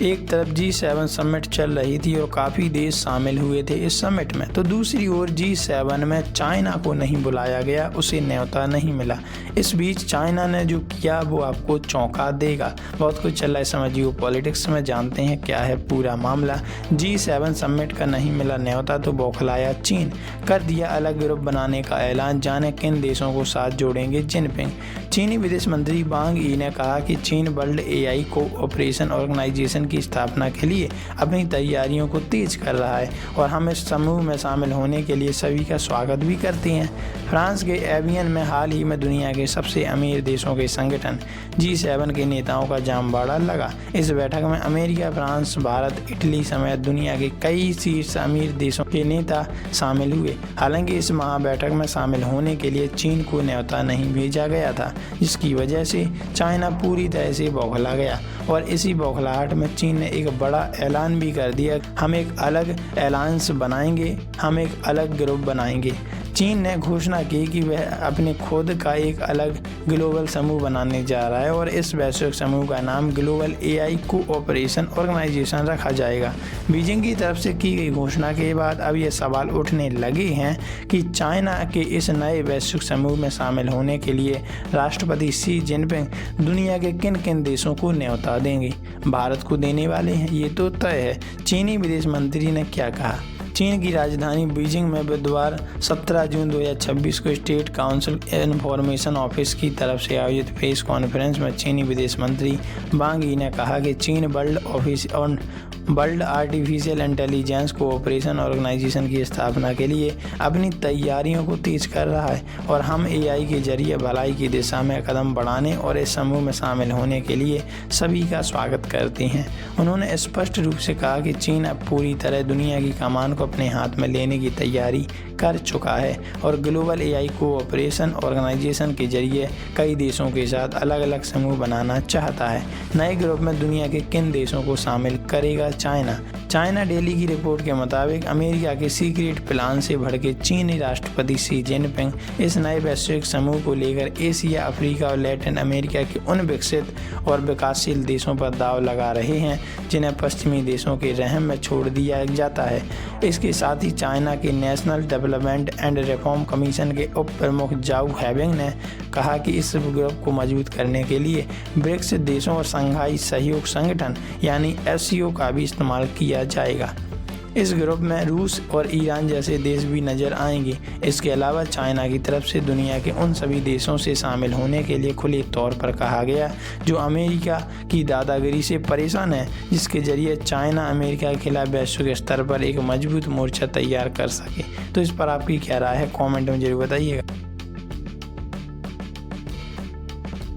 एक तरफ G7 summit चल रही थी और काफ़ी देश शामिल हुए थे इस समिट में, तो दूसरी ओर G7 में चाइना को नहीं बुलाया गया, उसे न्योता नहीं मिला। इस बीच चाइना ने जो किया वो आपको चौंका देगा। बहुत कुछ चल रहा है समय जियो पॉलिटिक्स में, जानते हैं क्या है पूरा मामला। G7 समिट का नहीं मिला न्योता तो बौखलाया चीन, कर दिया अलग ग्रुप बनाने का ऐलान, जाने किन देशों को साथ जोड़ेंगे जिनपिंग। चीनी विदेश मंत्री वांग यी ने कहा कि चीन वर्ल्ड AI कोऑपरेशन ऑर्गेनाइजेशन की स्थापना के लिए अपनी तैयारियों को तेज कर रहा है और हम इस समूह में शामिल होने के लिए सभी का स्वागत भी करते हैं। फ्रांस के एवियन में हाल ही में दुनिया के सबसे अमीर देशों के संगठन G7 के नेताओं का जामबाड़ा लगा। इस बैठक में अमेरिका, फ्रांस, भारत, इटली समेत दुनिया के कई शीर्ष अमीर देशों के नेता शामिल हुए। हालांकि इस महाबैठक में शामिल होने के लिए चीन को न्योता नहीं भेजा गया था, जिसकी वजह से चाइना पूरी तरह से बौखला गया और इसी बौखलाहट में चीन ने एक बड़ा ऐलान भी कर दिया, हम एक अलग अलायंस बनाएंगे, हम एक अलग ग्रुप बनाएंगे। चीन ने घोषणा की कि वह अपने खुद का एक अलग ग्लोबल समूह बनाने जा रहा है और इस वैश्विक समूह का नाम ग्लोबल AI कोऑपरेशन ऑर्गेनाइजेशन रखा जाएगा। बीजिंग की तरफ से की गई घोषणा के बाद अब ये सवाल उठने लगे हैं कि चाइना के इस नए वैश्विक समूह में शामिल होने के लिए राष्ट्रपति शी जिनपिंग दुनिया के किन किन देशों को न्योता देंगे। भारत को देने वाले हैं, ये तो तय है। चीनी विदेश मंत्री ने क्या कहा? चीन की राजधानी बीजिंग में बुधवार 17 जून 2026 को स्टेट काउंसिल इन्फॉर्मेशन ऑफिस की तरफ से आयोजित प्रेस कॉन्फ्रेंस में चीनी विदेश मंत्री वांग यी ने कहा कि चीन world artificial intelligence cooperation organization की स्थापना के लिए अपनी तैयारियों को तेज कर रहा है और हम AI के जरिए भलाई की दिशा में कदम बढ़ाने और इस समूह में शामिल होने के लिए सभी का स्वागत करते हैं। उन्होंने स्पष्ट रूप से कहा कि चीन अब पूरी तरह दुनिया की कमान को अपने हाथ में लेने की तैयारी कर चुका है और ग्लोबल AI कोऑपरेशन ऑर्गेनाइजेशन के जरिए कई देशों के साथ अलग अलग समूह बनाना चाहता है। नए ग्रुप में दुनिया के किन देशों को शामिल करेगा? चाइना डेली की रिपोर्ट के मुताबिक अमेरिका के सीक्रेट प्लान से भड़के चीनी राष्ट्रपति शी जिनपिंग इस नए वैश्विक समूह को लेकर एशिया, अफ्रीका और लैटिन अमेरिका के उन विकसित और विकासशील देशों पर दाव लगा रहे हैं जिन्हें पश्चिमी देशों के रहम में छोड़ दिया जाता है। इसके साथ ही चाइना के national development and reform commission के उप प्रमुख जाऊ हैबिंग ने कहा कि इस ग्रुप को मजबूत करने के लिए ब्रिक्स देशों और शंघाई सहयोग संगठन यानी SCO का भी इस्तेमाल किया जाएगा। इस ग्रुप में रूस और ईरान जैसे देश भी नजर आएंगे। इसके अलावा चाइना की तरफ से दुनिया के उन सभी देशों से शामिल होने के लिए खुले तौर पर कहा गया जो अमेरिका की दादागिरी से परेशान है, जिसके जरिए चाइना अमेरिका के खिलाफ वैश्विक स्तर पर एक मजबूत मोर्चा तैयार कर सके। तो इस पर आपकी क्या राय है, कमेंट में जरूर बताइएगा।